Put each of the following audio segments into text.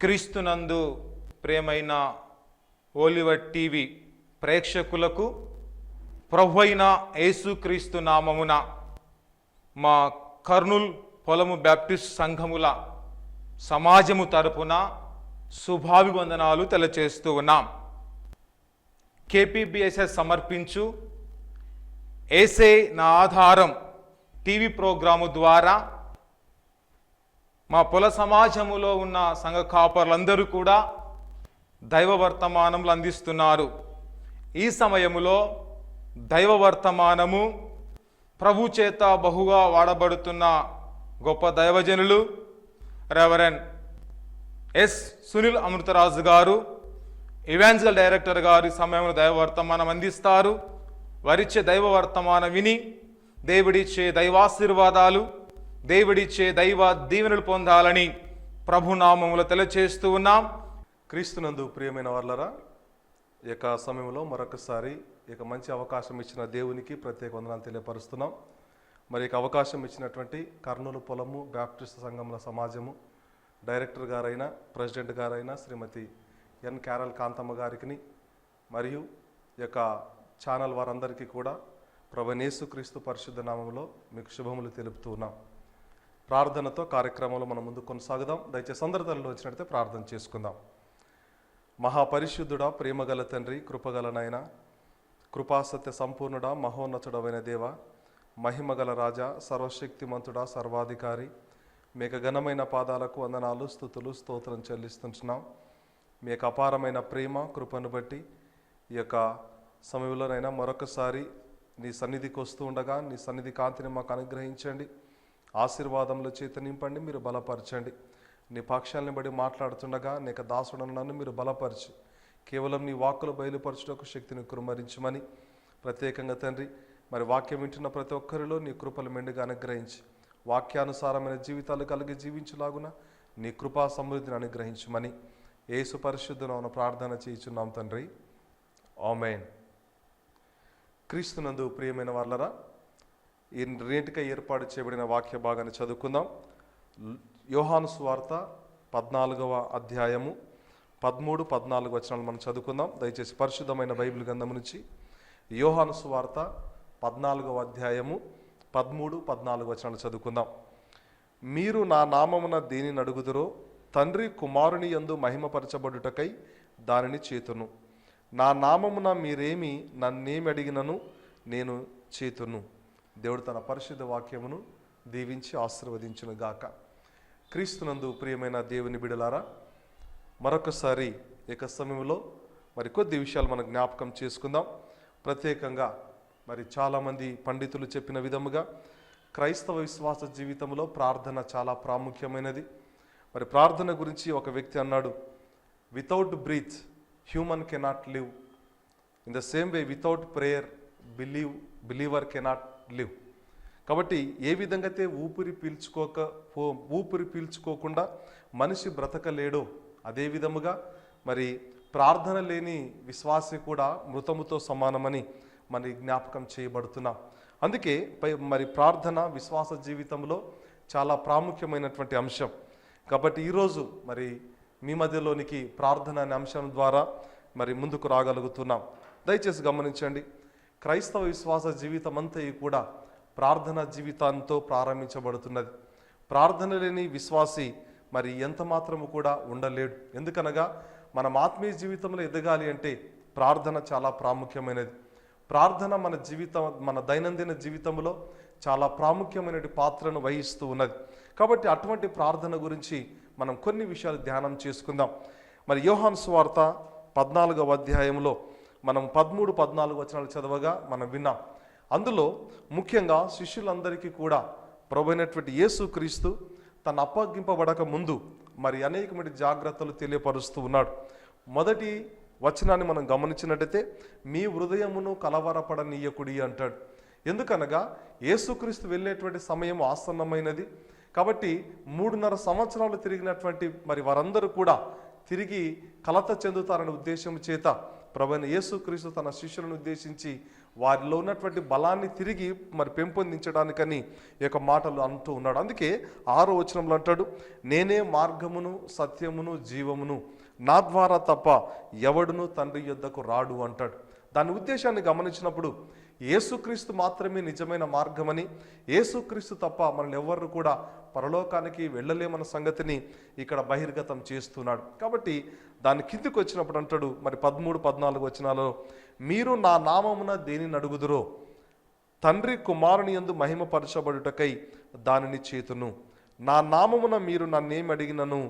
క్రీస్తునందు ప్రేమైన Oliver TV ప్రేక్షకులకు ప్రభువైన యేసుక్రీస్తు నామమున మా కర్నూల్ పొలము బ్యాప్టిస్ట్ సంఘముల సమాజము తరపున శుభాభివందనాలు తెలియచేస్తూ ఉన్నాం. KPBSS సమర్పించు ఏసే నా ఆధారం టీవీ ప్రోగ్రాము ద్వారా మా పొల సమాజములో ఉన్న సంఘ కాపరులందరూ కూడా దైవ వర్తమానములు అందిస్తున్నారు. ఈ సమయములో దైవ వర్తమానము ప్రభు చేత బహుగా వాడబడుతున్న గొప్ప దైవజనులు రెవరెండ్ ఎస్ సునీల్ అమృతరాజు గారు, ఇవాంజల్ డైరెక్టర్ గారు ఈ సమయంలో దైవ వర్తమానం అందిస్తారు. వారిచ్చే దైవ వర్తమానం విని దేవుడిచ్చే దైవాశీర్వాదాలు, దేవుడిచ్చే దైవ దీవెనలు పొందాలని ప్రభునామములో తెలియచేస్తూ ఉన్నాం. క్రీస్తునందు ప్రియమైన వాళ్ళరా, ఈ యొక్క సమయంలో మరొకసారి ఇక మంచి అవకాశం ఇచ్చిన దేవునికి ప్రత్యేక వందనాలు తెలియపరుస్తున్నాం. మరి ఇక అవకాశం ఇచ్చినటువంటి కర్నూలు పొలము బ్యాప్టిస్ట్ సంఘముల సమాజము డైరెక్టర్ గారైన ప్రెసిడెంట్ గారైన శ్రీమతి ఎన్ క్యారల్ కాంతమ్మ గారికి మరియు ఈ యొక్క ఛానల్ వారందరికీ కూడా ప్రభువైన యేసుక్రీస్తు పరిశుద్ధ నామములో మీకు శుభములు తెలుపుతూ ఉన్నాం. ప్రార్థనతో కార్యక్రమంలో మనం ముందు కొనసాగుదాం. దయచేసి అందరి తల్లిలో వచ్చినట్లయితే ప్రార్థన చేసుకుందాం. మహాపరిశుద్ధుడా, ప్రేమగల తండ్రి, కృపగల నాయన, కృపాసత్య సంపూర్ణుడా, మహోన్నతుడమైన దేవ, మహిమగల రాజా, సర్వశక్తిమంతుడా, సర్వాధికారి, మీకు ఘనమైన పాదాలకు వందనాలు, స్తుతులు, స్తోత్రం చెల్లిస్తుంటున్నాం. మీ యొక్క అపారమైన ప్రేమ కృపను బట్టి ఈ యొక్క సమయంలోనైనా మరొకసారి నీ సన్నిధికి వస్తూ ఉండగా నీ సన్నిధి కాంతిని మాకు అనుగ్రహించండి. ఆశీర్వాదంలో చేత నింపండి, మీరు బలపరచండి. నీ పక్షాలను బట్టి మాట్లాడుతుండగా నీకు దాసుడను నన్ను మీరు బలపరిచి కేవలం నీ వాక్కులు బయలుపరచుటకు శక్తిని కురుమరించమని ప్రత్యేకంగా తండ్రి, మరి వాక్యం వింటున్న ప్రతి ఒక్కరిలో నీ కృపలు మెండుగా అనుగ్రహించి వాక్యానుసారమైన జీవితాలు కలిగి జీవించలాగున నీ కృపా సమృద్ధిని అనుగ్రహించమని యేసు పరిశుద్ధ నామమున ప్రార్థన చేయుచున్నాం తండ్రి, ఆమేన్. క్రీస్తునందు ప్రియమైన వాళ్ళరా, ఈ రేటుగా ఏర్పాటు చేయబడిన వాక్య భాగాన్ని చదువుకుందాం. యోహాను సువార్త 14వ అధ్యాయము 13-14 వచనాలు మనం చదువుకుందాం. దయచేసి పరిశుద్ధమైన బైబిల్ గ్రంథం నుంచి యోహాను సువార్త 14వ అధ్యాయము 13-14 వచనాలు చదువుకుందాం. మీరు నా నామమున దేనిని అడుగుదురో తండ్రి కుమారుని యందు మహిమపరచబడుటకై దానిని చేతును. నా నామమున మీరేమి నన్నేమి అడిగినను నేను చేతును. దేవుడు తన పరిశుద్ధ వాక్యమును దీవించి ఆశీర్వదించును గాక. క్రీస్తునందు ప్రియమైన దేవుని బిడలారా, మరొకసారి ఏక సమయంలో మరి కొద్ది విషయాలు మనం జ్ఞాపకం చేసుకుందాం. ప్రత్యేకంగా మరి చాలామంది పండితులు చెప్పిన విధముగా క్రైస్తవ విశ్వాస జీవితంలో ప్రార్థన చాలా ప్రాముఖ్యమైనది. మరి ప్రార్థన గురించి ఒక వ్యక్తి అన్నాడు, without breath human cannot live. In the same way without prayer believer cannot live. కాబట్టి ఏ విధంగా అయితే ఊపిరి పీల్చుకోకుండా మనిషి బ్రతకలేడో అదే విధముగా మరి ప్రార్థన లేని విశ్వాసి కూడా మృతముతో సమానమని మరి జ్ఞాపకం చేయబడుతున్నాం. అందుకే మరి ప్రార్థన విశ్వాస జీవితంలో చాలా ప్రాముఖ్యమైనటువంటి అంశం. కాబట్టి ఈరోజు మరి మీ మధ్యలోనికి ప్రార్థన అనే అంశం ద్వారా మరి ముందుకు రాగలుగుతున్నాం. దయచేసి గమనించండి, క్రైస్తవ విశ్వాస జీవితం అంతా కూడా ప్రార్థన జీవితంతో ప్రారంభించబడుతున్నది. ప్రార్థన లేని విశ్వాసి మరి ఎంత మాత్రము కూడా ఉండలేడు. ఎందుకనగా మనం ఆత్మీయ జీవితంలో ఎదగాలి అంటే ప్రార్థన చాలా ప్రాముఖ్యమైనది. ప్రార్థన మన దైనందిన జీవితంలో చాలా ప్రాముఖ్యమైన పాత్రను వహిస్తూ ఉన్నది. కాబట్టి అటువంటి ప్రార్థన గురించి మనం కొన్ని విషయాలు ధ్యానం చేసుకుందాం. మరి యోహాను సువార్త 14వ అధ్యాయంలో మనం 13-14 వచనాలు చదవగా మనం విన్నాం. అందులో ముఖ్యంగా శిష్యులందరికీ కూడా ప్రభువైనటువంటి యేసుక్రీస్తు తను అప్పగింపబడక ముందు మరి అనేకమైన జాగ్రత్తలు తెలియపరుస్తూ ఉన్నాడు. మొదటి వచనాన్ని మనం గమనించినట్టయితే మీ హృదయమును కలవరపడనీయకుడి అంటాడు. ఎందుకనగా యేసుక్రీస్తు వెళ్ళేటువంటి సమయం ఆసన్నమైనది. కాబట్టి 3.5 సంవత్సరాలు తిరిగినటువంటి మరి వారందరూ కూడా తిరిగి కలత చెందుతారనే ఉద్దేశం చేత ప్రభువైన యేసుక్రీస్తు తన శిష్యులను ఉద్దేశించి వారిలో ఉన్నటువంటి బలాన్ని తిరిగి మరి పెంపొందించడానికని ఈ యొక్క మాటలు అంటూ ఉన్నాడు. అందుకే 6వ వచనంలో అంటాడు, నేనే మార్గమును సత్యమును జీవమును, నా ద్వారా తప్ప ఎవడును తండ్రి యొద్దకు రాడు అంటాడు. దాని ఉద్దేశాన్ని గమనించినప్పుడు యేసుక్రీస్తు మాత్రమే నిజమైన మార్గమని, యేసుక్రీస్తు తప్ప మనల్ని ఎవరు కూడా పరలోకానికి వెళ్ళలేమన్న సంగతిని ఇక్కడ బహిర్గతం చేస్తున్నాడు. కాబట్టి దాని కిందికి వచ్చినప్పుడు అంటాడు మరి 13, 14 వచనాలలో, మీరు నా నామమున దేనిని అడుగుదురో తండ్రి కుమారుని యందు మహిమపరచబడుటకై దానిని చేతును, నా నామమున మీరు నన్నేమి అడిగినను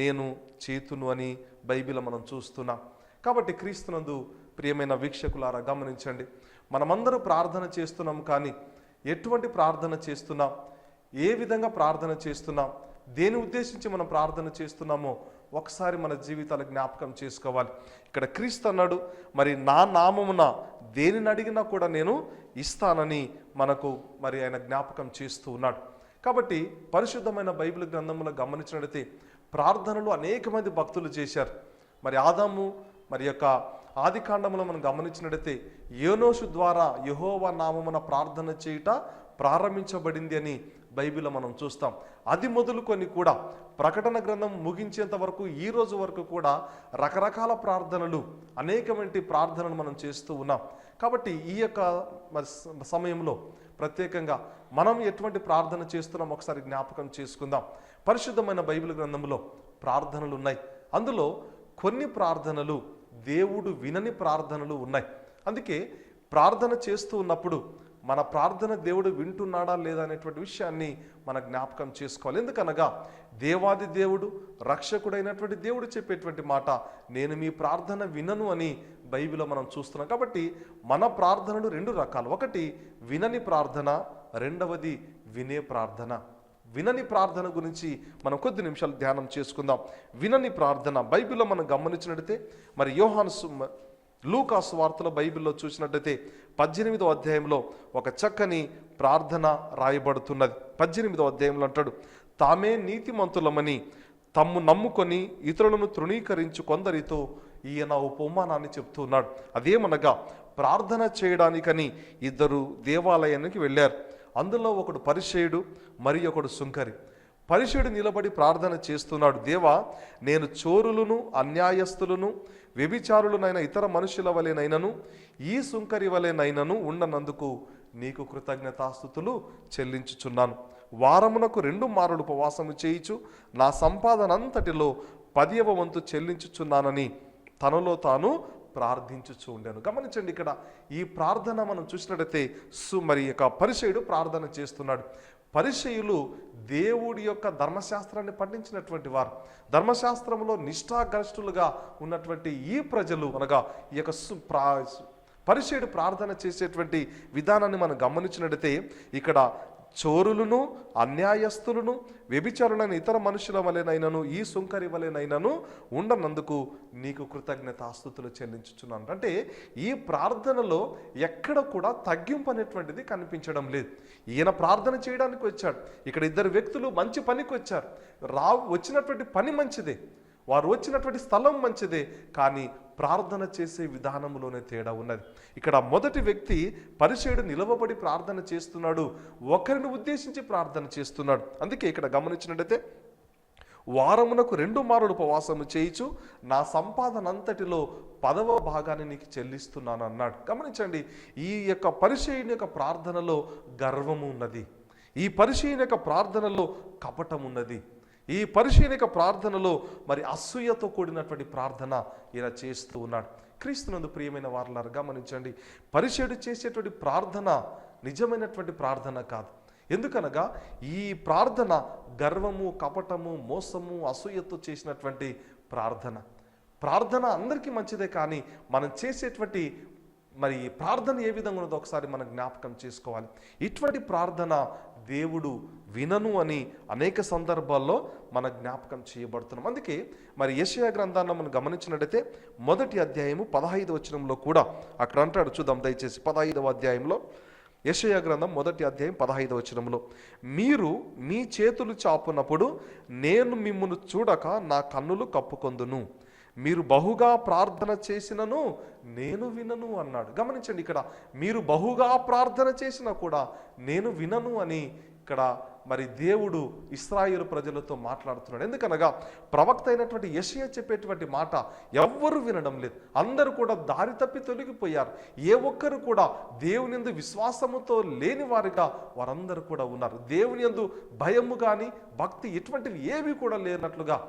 నేను చేతును అని బైబిల్ మనం చూస్తున్నాం. కాబట్టి క్రీస్తునందు ప్రియమైన వీక్షకులారా గమనించండి, మనమందరూ ప్రార్థన చేస్తున్నాం, కానీ ఎటువంటి ప్రార్థన చేస్తున్నాం, ఏ విధంగా ప్రార్థన చేస్తున్నాం, దేని ఉద్దేశించి మనం ప్రార్థన చేస్తున్నామో ఒకసారి మన జీవితాలు జ్ఞాపకం చేసుకోవాలి. ఇక్కడ క్రీస్తు అన్నాడు, మరి నా నామమున దేనిని అడిగినా కూడా నేను ఇస్తానని మనకు మరి ఆయన జ్ఞాపకం చేస్తూ ఉన్నాడు. కాబట్టి పరిశుద్ధమైన బైబిల్ గ్రంథంలో గమనించినట్లయితే ప్రార్థనలు అనేక మంది భక్తులు చేశారు. మరి ఆదాము మరి యొక్క ఆది కాండంలో మనం గమనించినట్లయితే యోనోషు ద్వారా యెహోవా నామమున ప్రార్థన చేయుట ప్రారంభించబడింది అని బైబిల్లో మనం చూస్తాం. అది మొదలుకొని కూడా ప్రకటన గ్రంథం ముగించేంత వరకు ఈ రోజు వరకు కూడా రకరకాల ప్రార్థనలు, అనేకమైన ప్రార్థనలు మనం చేస్తూ ఉన్నాం. కాబట్టి ఈ యొక్క సమయంలో ప్రత్యేకంగా మనం ఎటువంటి ప్రార్థన చేస్తున్నాం ఒకసారి జ్ఞాపకం చేసుకుందాం. పరిశుద్ధమైన బైబిల్ గ్రంథంలో ప్రార్థనలు ఉన్నాయి. అందులో కొన్ని ప్రార్థనలు దేవుడు వినని ప్రార్థనలు ఉన్నాయి. అందుకే ప్రార్థన చేస్తూ ఉన్నప్పుడు మన ప్రార్థన దేవుడు వింటున్నాడా లేదా అనేటువంటి విషయాన్ని మన జ్ఞాపకం చేసుకోవాలి. ఎందుకనగా దేవాది దేవుడు, రక్షకుడైనటువంటి దేవుడు చెప్పేటువంటి మాట, నేను మీ ప్రార్థన వినను అని బైబిల్లో మనం చూస్తున్నాం. కాబట్టి మన ప్రార్థనలు 2 రకాలు. ఒకటి వినని ప్రార్థన, రెండవది వినే ప్రార్థన. వినని ప్రార్థన గురించి మనం కొద్ది నిమిషాలు ధ్యానం చేసుకుందాం. వినని ప్రార్థన బైబిల్లో మనం గమనించినట్లయితే మరి లూకా సువార్తలో బైబిల్లో చూసినట్లయితే 18వ అధ్యాయంలో ఒక చక్కని ప్రార్థన రాయబడుతున్నది. 18వ అధ్యాయంలో అంటాడు, తామే నీతిమంతులమని తమ్ము నమ్ముకొని ఇతరులను తృణీకరించు కొందరితో ఈయన ఉపమానాన్ని చెప్తున్నాడు. అదేమనగా ప్రార్థన చేయడానికని 2 దేవాలయానికి వెళ్ళారు. అందులో ఒకడు పరిసయ్యుడు, మరి ఒకడు సుంకరి. పరిసయ్యుడు నిలబడి ప్రార్థన చేస్తున్నాడు, దేవా, నేను చోరులను, అన్యాయస్తులను, వ్యభిచారులనైన ఇతర మనుషుల వలెనైనను ఈ సుంకరి వలెనైనను ఉండనందుకు నీకు కృతజ్ఞతాస్తుతులు చెల్లించుచున్నాను. వారమునకు 2 మారులు ఉపవాసము చేయించు నా సంపాదనంతటిలో 10వ వంతు చెల్లించుచున్నానని తనలో తాను ప్రార్థించుచూ ఉండేను. గమనించండి, ఇక్కడ ఈ ప్రార్థన మనం చూసినట్లయితే మరి యొక్క పరిసయ్యుడు ప్రార్థన చేస్తున్నాడు. పరిసయ్యులు దేవుడి యొక్క ధర్మశాస్త్రాన్ని పండించినటువంటి వారు, ధర్మశాస్త్రంలో నిష్ఠాగరిష్ఠులుగా ఉన్నటువంటి ఈ ప్రజలు అనగా ఈ యొక్క పరిసయ్యుడు ప్రార్థన చేసేటువంటి విధానాన్ని మనం గమనించినట్లయితే ఇక్కడ చోరులను, అన్యాయస్తులను, వ్యభిచారులైన ఇతర మనుషుల వలెనైనను ఈ సుంకరి వలెనైనను ఉండనందుకు నీకు కృతజ్ఞతాస్తుతులు చెల్లించుచున్నాను. అంటే ఈ ప్రార్థనలో ఎక్కడ కూడా తగ్గింపు అనేటువంటిది కనిపించడం లేదు. ఈయన ప్రార్థన చేయడానికి వచ్చాడు. ఇక్కడ 2 వ్యక్తులు మంచి పనికి వచ్చారు. వచ్చినటువంటి పని మంచిదే, వారు వచ్చినటువంటి స్థలం మంచిదే, కానీ ప్రార్థన చేసే విధానంలోనే తేడా ఉన్నది. ఇక్కడ మొదటి వ్యక్తి పరిసయ్యుడు నిలవబడి ప్రార్థన చేస్తున్నాడు, ఒకరిని ఉద్దేశించి ప్రార్థన చేస్తున్నాడు. అందుకే ఇక్కడ గమనించినట్లయితే వారమునకు 2 మారులు ఉపవాసము చేయించు నా సంపాదనంతటిలో 10వ భాగాన్ని నీకు చెల్లిస్తున్నాను అన్నాడు. గమనించండి, ఈ యొక్క పరిసయ్యుని యొక్క ప్రార్థనలో గర్వము ఉన్నది, ఈ పరిసయ్యుని యొక్క ప్రార్థనలో కపటం ఉన్నది, ఈ పరిసయ్యుని యొక్క ప్రార్థనలో మరి అసూయతో కూడినటువంటి ప్రార్థన ఈయన చేస్తూ ఉన్నాడు. క్రీస్తునందు ప్రియమైన వారలారా గమనించండి, పరిసయ్యుడు చేసేటువంటి ప్రార్థన నిజమైనటువంటి ప్రార్థన కాదు. ఎందుకనగా ఈ ప్రార్థన గర్వము, కపటము, మోసము, అసూయతో చేసినటువంటి ప్రార్థన. ప్రార్థన అందరికీ మంచిదే, కానీ మనం చేసేటువంటి మరి ప్రార్థన ఏ విధంగా ఉన్నదో ఒకసారి మనం జ్ఞాపకం చేసుకోవాలి. ఇటువంటి ప్రార్థన దేవుడు వినను అని అనేక సందర్భాల్లో మన జ్ఞాపకం చేయబడుతున్నాం. అందుకే మరి యెషయా గ్రంథాన్ని మనం గమనించినట్లయితే 1వ అధ్యాయము 15వ వచనంలో కూడా అక్కడ అంటాడు, చూద్దాం దయచేసి. 15వ అధ్యాయంలో యెషయా గ్రంథం 1వ అధ్యాయం 15వ వచనంలో, మీరు మీ చేతులు చాపునప్పుడు నేను మిమ్మును చూడక నా కన్నులు కప్పుకొందును, మీరు బహుగా ప్రార్థన చేసినను నేను వినను అన్నాడు. గమనించండి, ఇక్కడ మీరు బహుగా ప్రార్థన చేసినా కూడా నేను వినను అని ఇక్కడ మరి దేవుడు ఇశ్రాయేలు ప్రజలతో మాట్లాడుతున్నాడు. ఎందుకనగా ప్రవక్త అయినటువంటి యెషయా చెప్పేటువంటి మాట ఎవ్వరూ వినడం లేదు. అందరూ కూడా దారి తప్పి తొలగిపోయారు. ఏ ఒక్కరు కూడా దేవుని యందు విశ్వాసముతో లేని వారిగా వారందరూ కూడా ఉన్నారు. దేవుని యందు భయము కానీ భక్తి ఇటువంటివి ఏవి కూడా లేనట్లుగా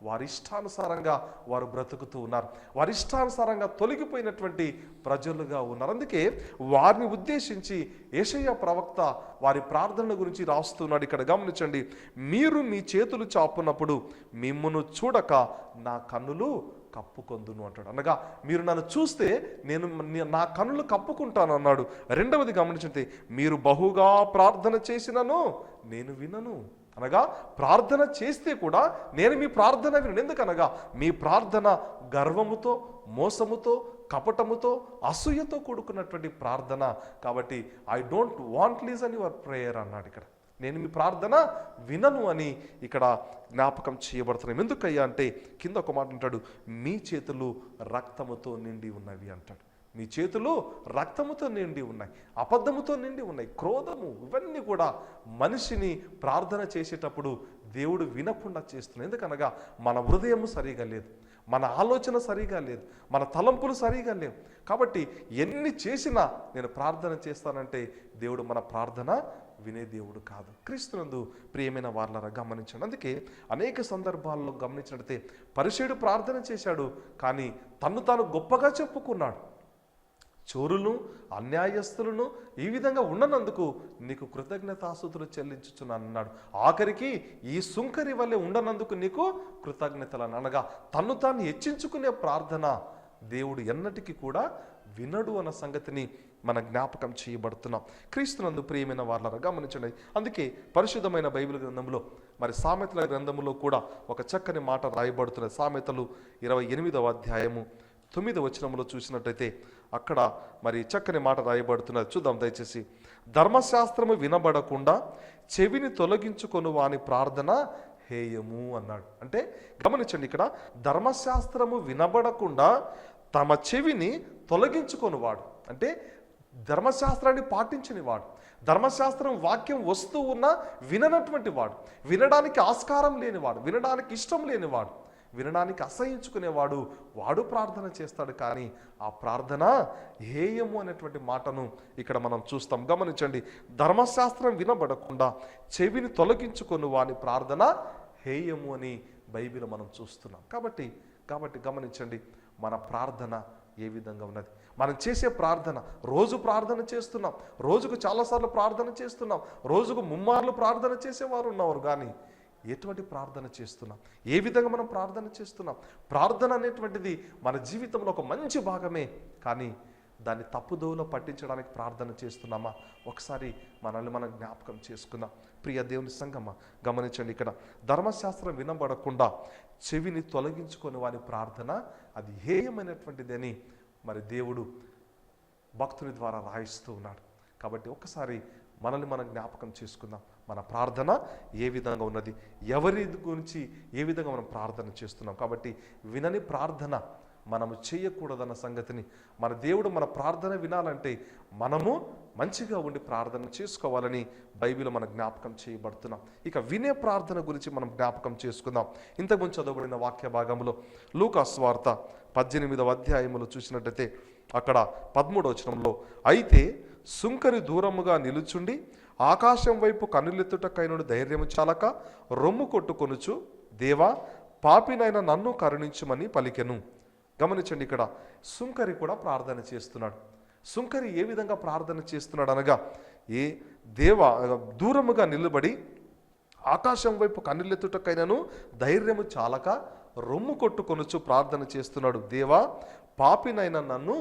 వారి ఇష్టానుసారంగా వారు బ్రతుకుతూ ఉన్నారు. వారి ఇష్టానుసారంగా తొలగిపోయినటువంటి ప్రజలుగా ఉన్నారు. అందుకే వారిని ఉద్దేశించి యెషయా ప్రవక్త వారి ప్రార్థన గురించి రాస్తున్నాడు. ఇక్కడ గమనించండి, మీరు మీ చేతులు చాపునప్పుడు మిమ్మును చూడక నా కన్నులు కప్పుకొందును అంటాడు. అనగా మీరు నన్ను చూస్తే నేను నా కన్నులు కప్పుకుంటాను అన్నాడు. రెండవది గమనించండి, మీరు బహుగా ప్రార్థన చేసినను నేను వినను. అనగా ప్రార్థన చేస్తే కూడా నేను మీ ప్రార్థన వినను. ఎందుకనగా మీ ప్రార్థన గర్వముతో, మోసముతో, కపటముతో, అసూయతో కూడుకున్నటువంటి ప్రార్థన. కాబట్టి I don't want listen your prayer అన్నాడు. ఇక్కడ నేను మీ ప్రార్థన వినను అని ఇక్కడ జ్ఞాపకం చేయబడుతున్నాం. ఎందుకయ్యా అంటే కింద ఒక మాట అంటాడు, మీ చేతులు రక్తముతో నిండి ఉన్నవి అంటాడు. మీ చేతులు రక్తముతో నిండి ఉన్నాయి, అబద్ధముతో నిండి ఉన్నాయి, క్రోధము, ఇవన్నీ కూడా మనిషిని ప్రార్థన చేసేటప్పుడు దేవుడు వినకుండా చేస్తున్నాడు. ఎందుకనగా మన హృదయము సరిగా లేదు, మన ఆలోచన సరిగా లేదు, మన తలంపులు సరిగా లేవు. కాబట్టి ఎన్ని చేసినా నేను ప్రార్థన చేస్తానంటే దేవుడు మన ప్రార్థన వినే దేవుడు కాదు. క్రీస్తునందు ప్రియమైన వారలారా గమనించండి. అందుకే అనేక సందర్భాల్లో గమనించినట్లయితే పరిసయ్యుడు ప్రార్థన చేశాడు, కానీ తన్ను తాను గొప్పగా చెప్పుకున్నాడు. చోరులను, అన్యాయస్తులను ఈ విధంగా ఉండనందుకు నీకు కృతజ్ఞతాస్తుతులు చెల్లించుచున్నాను అన్నాడు. ఆఖరికి ఈ సుంకరి వల్లే ఉండనందుకు నీకు కృతజ్ఞతలు అనగా తన్ను తాను హెచ్చించుకునే ప్రార్థన దేవుడు ఎన్నటికీ కూడా వినడు అన్న సంగతిని మన జ్ఞాపకం చేయబడుతున్నాం. క్రీస్తునందు ప్రియమైన వారలారా గమనించండి. అందుకే పరిశుద్ధమైన బైబిల్ గ్రంథంలో మరి సామెతల గ్రంథంలో కూడా ఒక చక్కని మాట రాయబడుతున్నది. సామెతలు 28వ అధ్యాయము 9వ వచనంలో చూసినట్టయితే అక్కడ మరి చక్కని మాట రాయబడుతున్నది. చూద్దాం దయచేసి. ధర్మశాస్త్రము వినబడకుండా చెవిని తొలగించుకొను వాని ప్రార్థన హేయము అన్నాడు. అంటే గమనించండి, ఇక్కడ ధర్మశాస్త్రము వినబడకుండా తమ చెవిని తొలగించుకొని వాడు, అంటే ధర్మశాస్త్రాన్ని పాటించని వాడు, ధర్మశాస్త్రం వాక్యం వస్తూ ఉన్నా విననటువంటి వాడు, వినడానికి ఆస్కారం లేనివాడు, వినడానికి ఇష్టం లేనివాడు, వినడానికి అసహించుకునేవాడు, వాడు ప్రార్థన చేస్తాడు. కానీ ఆ ప్రార్థన హేయము అనేటువంటి మాటను ఇక్కడ మనం చూస్తాం. గమనించండి, ధర్మశాస్త్రం వినబడకుండా చెవిని తొలగించుకొని వాని ప్రార్థన హేయము అని బైబిల్ మనం చూస్తున్నాం. కాబట్టి గమనించండి, మన ప్రార్థన ఏ విధంగా ఉన్నది. మనం చేసే ప్రార్థన, రోజు ప్రార్థన చేస్తున్నాం, రోజుకు చాలాసార్లు ప్రార్థన చేస్తున్నాం, రోజుకు ముమ్మార్లు ప్రార్థన చేసేవారు ఉన్నవారు. కానీ ఎటువంటి ప్రార్థన చేస్తున్నాం, ఏ విధంగా మనం ప్రార్థన చేస్తున్నాం? ప్రార్థన అనేటువంటిది మన జీవితంలో ఒక మంచి భాగమే, కానీ దాన్ని తప్పుదోవలో పట్టించడానికి ప్రార్థన చేస్తున్నామా? ఒకసారి మనల్ని మనం జ్ఞాపకం చేసుకుందాం. ప్రియ దేవుని సంగమా గమనించండి, ఇక్కడ ధర్మశాస్త్రం వినబడకుండా చెవిని తొలగించుకొని వారి ప్రార్థన అది హేయమైనటువంటిది అని మరి దేవుడు భక్తుని ద్వారా రాయిస్తూ ఉన్నాడు. కాబట్టి ఒక్కసారి మనల్ని మనం జ్ఞాపకం చేసుకుందాం. మన ప్రార్థన ఏ విధంగా ఉన్నది, ఎవరి గురించి ఏ విధంగా మనం ప్రార్థన చేస్తున్నాం. కాబట్టి వినని ప్రార్థన మనము చేయకూడదన్న సంగతిని, మన దేవుడు మన ప్రార్థన వినాలంటే మనము మంచిగా ఉండి ప్రార్థన చేసుకోవాలని బైబిల్ మన జ్ఞాపకం చేయబడుతున్నాం. ఇక వినే ప్రార్థన గురించి మనం జ్ఞాపకం చేసుకుందాం. ఇంతకుముందు చదవబడిన వాక్య భాగంలో లూకా సువార్త 18వ అధ్యాయములో చూసినట్టయితే అక్కడ 13వ వచనంలో, అయితే సుంకరి దూరముగా నిలుచుండి ఆకాశం వైపు కన్నులెత్తుటకైనను ధైర్యము చాలక రొమ్ము కొట్టుకొనుచు, దేవా పాపినైన నన్ను కరుణించుమని పలికెను. గమనించండి, ఇక్కడ సుంకరి కూడా ప్రార్థన చేస్తున్నాడు. సుంకరి ఏ విధంగా ప్రార్థన చేస్తున్నాడు అనగా, ఏ దేవా దూరముగా నిలబడి ఆకాశం వైపు కన్నులెత్తుటకైనను ధైర్యము చాలక రొమ్ము కొట్టుకొనుచు ప్రార్థన చేస్తున్నాడు. దేవా పాపినైన నన్ను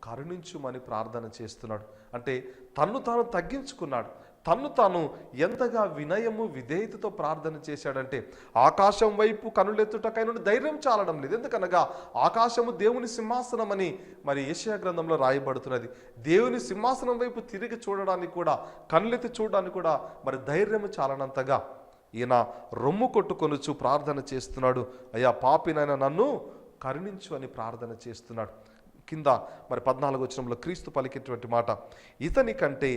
కరుణించుమని ప్రార్థన చేస్తున్నాడు. అంటే తన్ను తాను తగ్గించుకున్నాడు. తన్ను తాను ఎంతగా వినయము విధేయతతో ప్రార్థన చేశాడంటే ఆకాశం వైపు కనులెత్తుటకైనా ధైర్యం చాలడం లేదు. ఎందుకనగా ఆకాశము దేవుని సింహాసనం అని మరి యెషయా గ్రంథంలో రాయబడుతున్నది. దేవుని సింహాసనం వైపు తిరిగి చూడడానికి కూడా, కనులెత్తి చూడడానికి కూడా మరి ధైర్యము చాలనంతగా ఈయన రొమ్ము కొట్టుకొనుచు ప్రార్థన చేస్తున్నాడు. అయ్యా పాపినైనా నన్ను కరుణించు అని ప్రార్థన చేస్తున్నాడు. కింద మరి 14వ వచనంలో క్రీస్తు పలికేటువంటి మాట, ఇతని కంటే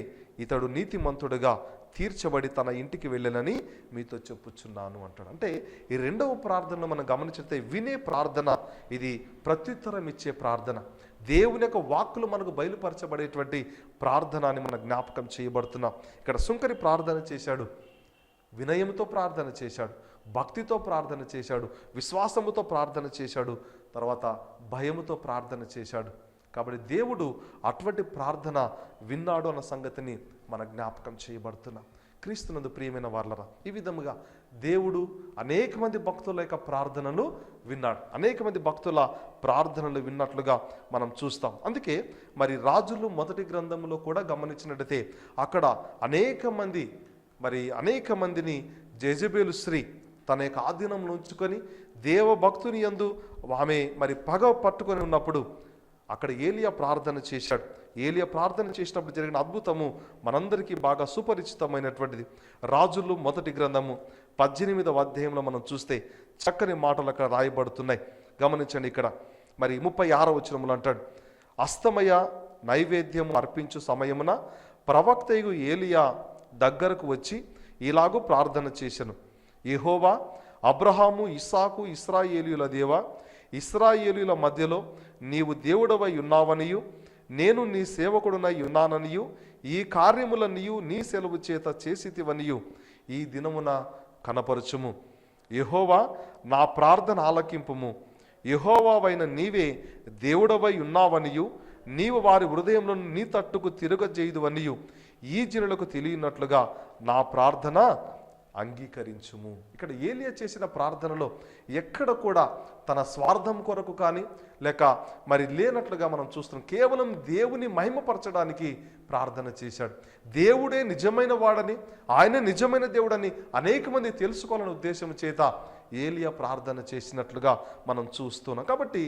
ఇతడు నీతిమంతుడుగా తీర్చబడి తన ఇంటికి వెళ్ళనని మీతో చెప్పుచున్నాను అంటాడు. అంటే ఈ రెండవ ప్రార్థనను మనం గమనించితే వినే ప్రార్థన, ఇది ప్రత్యుత్తరం ఇచ్చే ప్రార్థన, దేవుని యొక్క వాక్కులు మనకు బయలుపరచబడేటువంటి ప్రార్థన అని మనం జ్ఞాపకం చేయబడుతున్నాం. ఇక్కడ సుంకరి ప్రార్థన చేశాడు, వినయంతో ప్రార్థన చేశాడు, భక్తితో ప్రార్థన చేశాడు, విశ్వాసముతో ప్రార్థన చేశాడు, తర్వాత భయముతో ప్రార్థన చేశాడు. కాబట్టి దేవుడు అటువంటి ప్రార్థన విన్నాడు అన్న సంగతిని మన జ్ఞాపకం చేయబడుతున్నాం. క్రీస్తునందు ప్రియమైన వారలరా, ఈ విధముగా దేవుడు అనేక మంది భక్తుల యొక్క ప్రార్థనలు విన్నాడు, అనేక మంది భక్తుల ప్రార్థనలు విన్నట్లుగా మనం చూస్తాం. అందుకే మరి రాజులు మొదటి గ్రంథంలో కూడా గమనించినట్టయితే అక్కడ అనేక మందిని జెజబేలు స్త్రీ తన యొక్క ఆధీనంలో ఉంచుకొని దేవభక్తుని యందు ఆమె మరి పగ పట్టుకొని ఉన్నప్పుడు అక్కడ ఏలియా ప్రార్థన చేశాడు. ఏలియా ప్రార్థన చేసినప్పుడు జరిగిన అద్భుతము మనందరికీ బాగా సుపరిచితమైనటువంటిది. రాజులు మొదటి గ్రంథము 18వ అధ్యాయంలో మనం చూస్తే చక్కని మాటలు అక్కడ రాయబడుతున్నాయి. గమనించండి, ఇక్కడ మరి 36వ వచనంలో అంటాడు, అస్తమయ నైవేద్యం అర్పించు సమయమున ప్రవక్తయు ఏలియా దగ్గరకు వచ్చి ఇలాగూ ప్రార్థన చేశాను, యెహోవా అబ్రహాము ఇస్సాకు ఇశ్రాయేలీయుల దేవా, ఇశ్రాయేలీయుల మధ్యలో నీవు దేవుడవై ఉన్నావనియు నేను నీ సేవకుడునై ఉన్నాననియు ఈ కార్యములనియు నీ సెలవు చేత చేసితివనియు ఈ దినమున కనపరచుము. యెహోవా నా ప్రార్థన ఆలకింపుము. యెహోవావైన నీవే దేవుడవై ఉన్నావనియు నీవు వారి హృదయంలో నీ తట్టుకు తిరగజేయుదువనియు ఈ జనులకు తెలియనట్లుగా నా ప్రార్థన అంగీకరించుము. ఇక్కడ ఏలియా చేసిన ప్రార్థనలో ఎక్కడ కూడా తన స్వార్థం కొరకు కానీ లేక మరి లేనట్లుగా మనం చూస్తున్నాం. కేవలం దేవుని మహిమపరచడానికి ప్రార్థన చేశాడు. దేవుడే నిజమైన వాడని, ఆయన నిజమైన దేవుడని అనేక మంది తెలుసుకోవాలనే ఉద్దేశం చేత ఏలియా ప్రార్థన చేసినట్లుగా మనం చూస్తున్నాం. కాబట్టి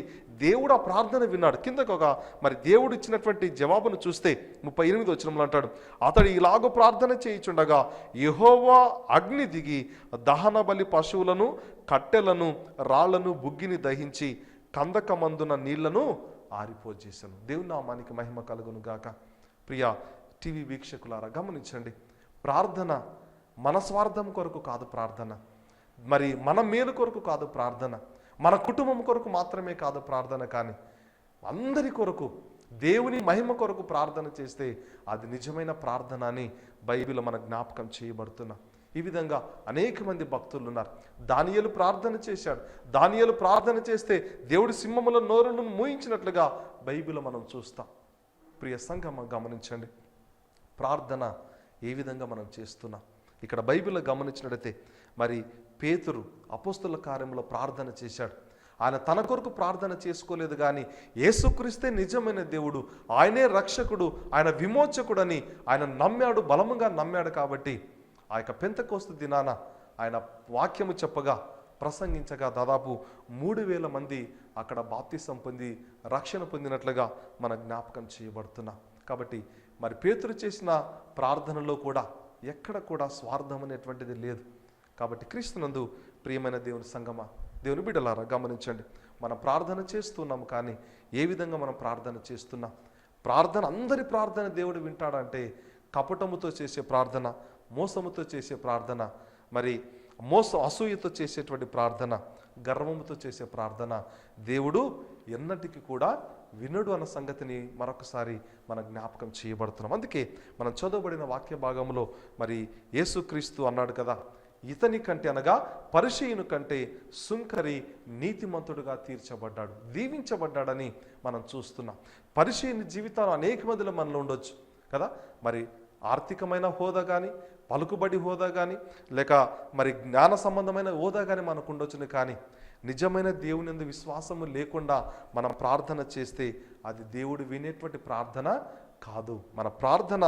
దేవుడు ఆ ప్రార్థన విన్నాడు. కిందకు మరి దేవుడు ఇచ్చినటువంటి జవాబును చూస్తే 38వ వచనంలో అంటాడు, అతడు ఇలాగ ప్రార్థన చేయుచుండగా యెహోవా అగ్ని దిగి దహన బలి పశువులను కట్టెలను రాళ్లను బుగ్గిని దహించి కందకమందున నీళ్లను ఆరిపోజేశాను. దేవుని నామానికి మహిమ కలుగును గాక. ప్రియ టీవీ వీక్షకులారా, గమనించండి, ప్రార్థన మన స్వార్థం కొరకు కాదు, ప్రార్థన మరి మన మేలు కొరకు కాదు, ప్రార్థన మన కుటుంబం కొరకు మాత్రమే కాదు ప్రార్థన, కానీ అందరి కొరకు దేవుని మహిమ కొరకు ప్రార్థన చేస్తే అది నిజమైన ప్రార్థన అని బైబిల్ మన జ్ఞాపకం చేయబడుతున్నా. ఈ విధంగా అనేక మంది భక్తులు ఉన్నారు. దానియేలు ప్రార్థన చేశాడు. దానియేలు ప్రార్థన చేస్తే దేవుడి సింహముల నోరును మూయించినట్లుగా బైబిల్ మనం చూస్తాం. ప్రియ సంఘం, గమనించండి, ప్రార్థన ఏ విధంగా మనం చేస్తున్నాం. ఇక్కడ బైబిల్లో గమనించినట్లయితే మరి పేతురు అపోస్తుల కార్యంలో ప్రార్థన చేశాడు. ఆయన తన కొరకు ప్రార్థన చేసుకోలేదు, కానీ యేసుక్రీస్తే నిజమైన దేవుడు, ఆయనే రక్షకుడు, ఆయన విమోచకుడు అని ఆయన నమ్మాడు, బలముగా నమ్మాడు. కాబట్టి ఆ యొక్క పెంతెకోస్తు దినాన ఆయన వాక్యము చెప్పగా ప్రసంగించగా దాదాపు 3000 మంది అక్కడ బాప్తిసం పొంది రక్షణ పొందినట్లుగా మన జ్ఞాపకం చేయబడుతున్నాం. కాబట్టి మరి పేతురు చేసిన ప్రార్థనలో కూడా ఎక్కడ కూడా స్వార్థం అనేటువంటిది లేదు. కాబట్టి క్రీస్తునందు ప్రియమైన దేవుని సంగమా, దేవుని బిడ్డలారా, గమనించండి, మనం ప్రార్థన చేస్తున్నాం, కానీ ఏ విధంగా మనం ప్రార్థన చేస్తున్నాం? ప్రార్థన, అందరి ప్రార్థన దేవుడు వింటాడంటే కపటముతో చేసే ప్రార్థన, మోసముతో చేసే ప్రార్థన, మరి అసూయతో చేసేటువంటి ప్రార్థన, గర్వముతో చేసే ప్రార్థన దేవుడు ఎన్నటికీ కూడా వినడు అన్న సంగతిని మరొకసారి మన జ్ఞాపకం చేయబడుతున్నాం. అందుకే మనం చదవబడిన వాక్య భాగంలో మరి యేసుక్రీస్తు అన్నాడు కదా, ఇతని కంటే అనగా పరిసయ్యుని కంటే సుంకరి నీతిమంతుడుగా తీర్చబడ్డాడు, దీవించబడ్డాడని మనం చూస్తున్నాం. పరిసయ్యుని జీవితాలు అనేక మందిలో మనలో ఉండొచ్చు కదా, మరి ఆర్థికమైన హోదా కానీ, పలుకుబడి హోదా కానీ, లేక మరి జ్ఞాన సంబంధమైన హోదా కానీ మనకు ఉండొచ్చును. కానీ నిజమైన దేవుని యందు విశ్వాసము లేకుండా మనం ప్రార్థన చేస్తే అది దేవుడు వినేటువంటి ప్రార్థన కాదు. మన ప్రార్థన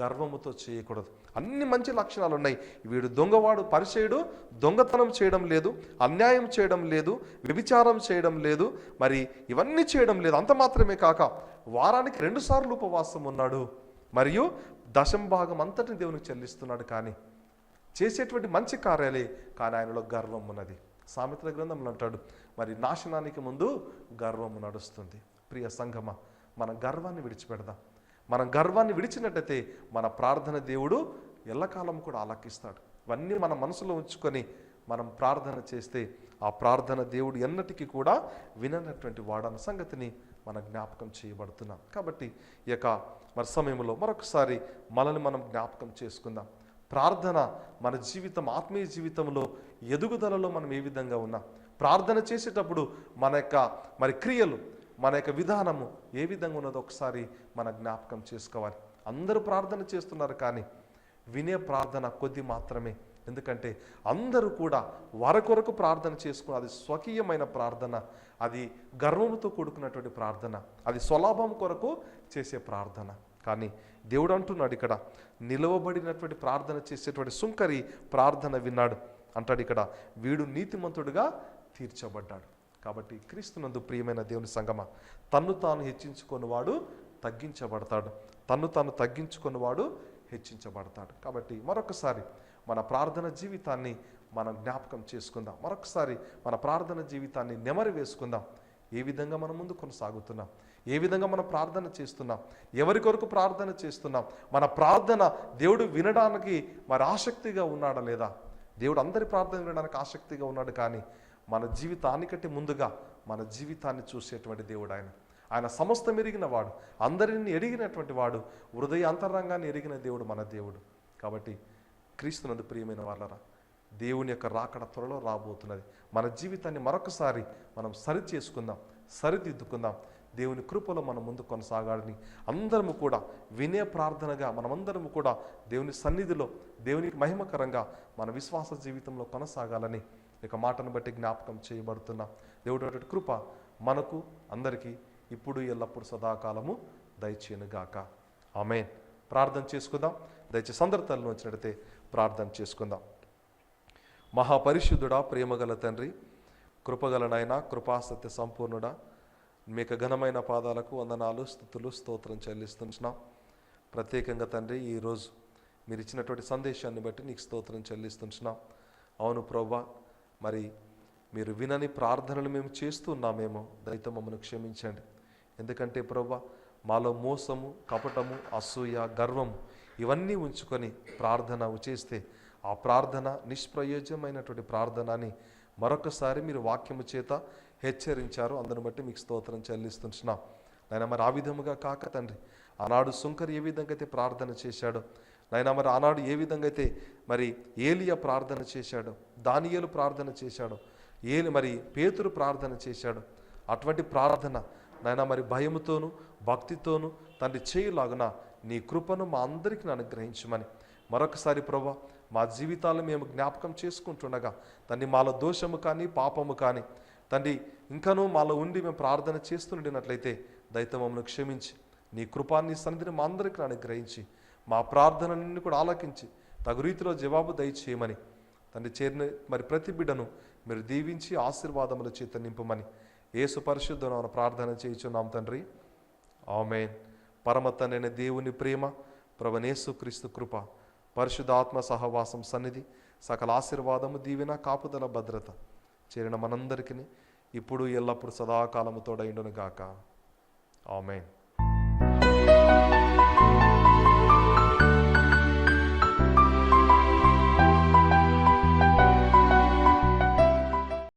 గర్వముతో చేయకూడదు. అన్ని మంచి లక్షణాలు ఉన్నాయి. వీడు దొంగవాడు, పరిసయ్యుడు దొంగతనం చేయడం లేదు, అన్యాయం చేయడం లేదు, వ్యభిచారం చేయడం లేదు, మరి ఇవన్నీ చేయడం లేదు. అంత మాత్రమే కాక వారానికి 2 సార్లు ఉపవాసం ఉన్నాడు, మరియు దశంభాగం అంతటిని దేవునికి చెల్లిస్తున్నాడు. కానీ చేసేటువంటి మంచి కార్యాలే, కానీ ఆయనలో గర్వం ఉన్నది. సామెతల గ్రంథంలో అంటాడు, మరి నాశనానికి ముందు గర్వము నడుస్తుంది. ప్రియ సంఘమా, మన గర్వాన్ని విడిచిపెడదాం. మనం గర్వాన్ని విడిచినట్టయితే మన ప్రార్థన దేవుడు ఎల్లకాలం కూడా ఆలకిస్తాడు. ఇవన్నీ మన మనసులో ఉంచుకొని మనం ప్రార్థన చేస్తే ఆ ప్రార్థన దేవుడు ఎన్నటికీ కూడా విననటువంటి వాడన్న సంగతిని మన జ్ఞాపకం చేయబడుతున్నాం. కాబట్టి ఈ యొక్క మరి సమయంలో మరొకసారి మనల్ని మనం జ్ఞాపకం చేసుకుందాం. ప్రార్థన మన జీవితం, ఆత్మీయ జీవితంలో ఎదుగుదలలో మనం ఏ విధంగా ఉన్నాం, ప్రార్థన చేసేటప్పుడు మన యొక్క మరి క్రియలు, మన యొక్క విధానము ఏ విధంగా ఉన్నదో ఒకసారి మన జ్ఞాపకం చేసుకోవాలి. అందరూ ప్రార్థన చేస్తున్నారు, కానీ వినే ప్రార్థన కొద్ది మాత్రమే. ఎందుకంటే అందరూ కూడా వారి కొరకు ప్రార్థన చేసుకుని, అది స్వకీయమైన ప్రార్థన, అది గర్వముతో కూడుకున్నటువంటి ప్రార్థన, అది స్వలాభం కొరకు చేసే ప్రార్థన. కానీ దేవుడు అంటున్నాడు ఇక్కడ, నిలవబడినటువంటి ప్రార్థన చేసేటువంటి సుంకరి ప్రార్థన విన్నాడు అంటాడు ఇక్కడ, వీడు నీతిమంతుడుగా తీర్చబడ్డాడు. కాబట్టి క్రీస్తునందు ప్రియమైన దేవుని సంగమా, తన్ను తాను హెచ్చించుకున్నవాడు తగ్గించబడతాడు, తన్ను తాను తగ్గించుకున్నవాడు హెచ్చించబడతాడు. కాబట్టి మరొకసారి మన ప్రార్థన జీవితాన్ని మనం జ్ఞాపకం చేసుకుందాం. మరొకసారి మన ప్రార్థన జీవితాన్ని నెమరు వేసుకుందాం. ఏ విధంగా మనం ముందు కొనసాగుతున్నాం, ఏ విధంగా మనం ప్రార్థన చేస్తున్నాం, ఎవరి కొరకు ప్రార్థన చేస్తున్నాం, మన ప్రార్థన దేవుడు వినడానికి మరి ఆసక్తిగా ఉన్నాడా లేదా? దేవుడు అందరి ప్రార్థన వినడానికి ఆసక్తిగా ఉన్నాడు, కానీ మన జీవితానికంటే ముందుగా మన జీవితాన్ని చూసేటువంటి దేవుడు ఆయన సమస్తం ఎరిగిన వాడు, అందరిని ఎరిగినటువంటి వాడు, హృదయ అంతరంగాన్ని ఎరిగిన దేవుడు మన దేవుడు. కాబట్టి క్రీస్తునందు ప్రియమైన వాళ్ళరా, దేవుని యొక్క రాకడ త్వరలో రాబోతున్నది. మన జీవితాన్ని మరొకసారి మనం సరి చేసుకుందాం, సరిదిద్దుకుందాం. దేవుని కృపలో మనం ముందు కొనసాగాలని అందరము కూడా వినే ప్రార్థనగా మనమందరము కూడా దేవుని సన్నిధిలో దేవునికి మహిమకరంగా మన విశ్వాస జీవితంలో కొనసాగాలని ఇక మాటను బట్టి జ్ఞాపకం చేయబడుతున్నాం. దేవుడు కృప మనకు అందరికీ ఇప్పుడు ఎల్లప్పుడు సదాకాలము దయచేయనుగాక. ఆమేన్. ప్రార్థన చేసుకుందాం. దయచేసి అందరి తలను వచ్చినట్టయితే ప్రార్థన చేసుకుందాం. మహాపరిశుద్ధుడా, ప్రేమగల తండ్రి, కృపగల నాయన, కృపాసత్య సంపూర్ణుడా, మీకు ఘనమైన పాదాలకు వందనాలు, స్తుతులు, స్తోత్రం చెల్లిస్తున్నాం. ప్రత్యేకంగా తండ్రి, ఈరోజు మీరు ఇచ్చినటువంటి సందేశాన్ని బట్టి నీకు స్తోత్రం చెల్లిస్తున్నాం. అవును ప్రభువా, మరి మీరు వినని ప్రార్థనలు మేము చేస్తున్నామేమో, దయతో మమ్మల్ని క్షమించండి. ఎందుకంటే ప్రభువా, మాలో మోసము, కపటము, అసూయ, గర్వము ఇవన్నీ ఉంచుకొని ప్రార్థన చేస్తే ఆ ప్రార్థన నిష్ప్రయోజనమైనటువంటి ప్రార్థన అని మరొకసారి మీరు వాక్యము చేత హెచ్చరించారు. అందుని బట్టి మీకు స్తోత్రం చెల్లిస్తున్నాం. నాయన, మరి ఆ విధముగా కాక తండ్రి, ఆనాడు సుంకర్ ఏ విధంగా అయితే ప్రార్థన చేశాడో నాయన, మరి ఆనాడు ఏ విధంగా అయితే మరి ఏలియా ప్రార్థన చేశాడో, దానియేలు ప్రార్థన చేశాడో, మరి పేతురు ప్రార్థన చేశాడు, అటువంటి ప్రార్థన నాయన మరి భయముతోనూ భక్తితోనూ తండ్రి చేయులాగున నీ కృపను మా అందరికీ అనుగ్రహించమని మరొకసారి ప్రభువా, మా జీవితాలను మేము జ్ఞాపకం చేసుకుంటుండగా తండ్రి, మాలో దోషము కానీ పాపము కానీ తండ్రి ఇంకనూ మాలో ఉండి మేము ప్రార్థన చేస్తుండినట్లయితే దయతో మమ్మల్ని క్షమించి నీ కృపాన్ని సన్నిధిని మా అందరికీ అనుగ్రహించి మా ప్రార్థనని కూడా ఆలకించి తగు రీతిలో జవాబు దయచేయమని తండ్రి, చేరిన మరి ప్రతి బిడ్డను మీరు దీవించి ఆశీర్వాదముల చేత నింపమని యేసు పరిశుద్ధ నామమున ప్రార్థన చేయుచున్నాం తండ్రి. ఆమేన్. పరమ తండ్రైన దేవుని ప్రేమ, ప్రభువైన యేసుక్రీస్తు కృప, పరిశుద్ధాత్మ సహవాసం, సన్నిధి, సకల ఆశీర్వాదము, దీవెన, కాపుదల, భద్రత చేరిన మనందరికీ ఇప్పుడు ఎల్లప్పుడు సదాకాలము తోడైండును గాక. ఆమేన్.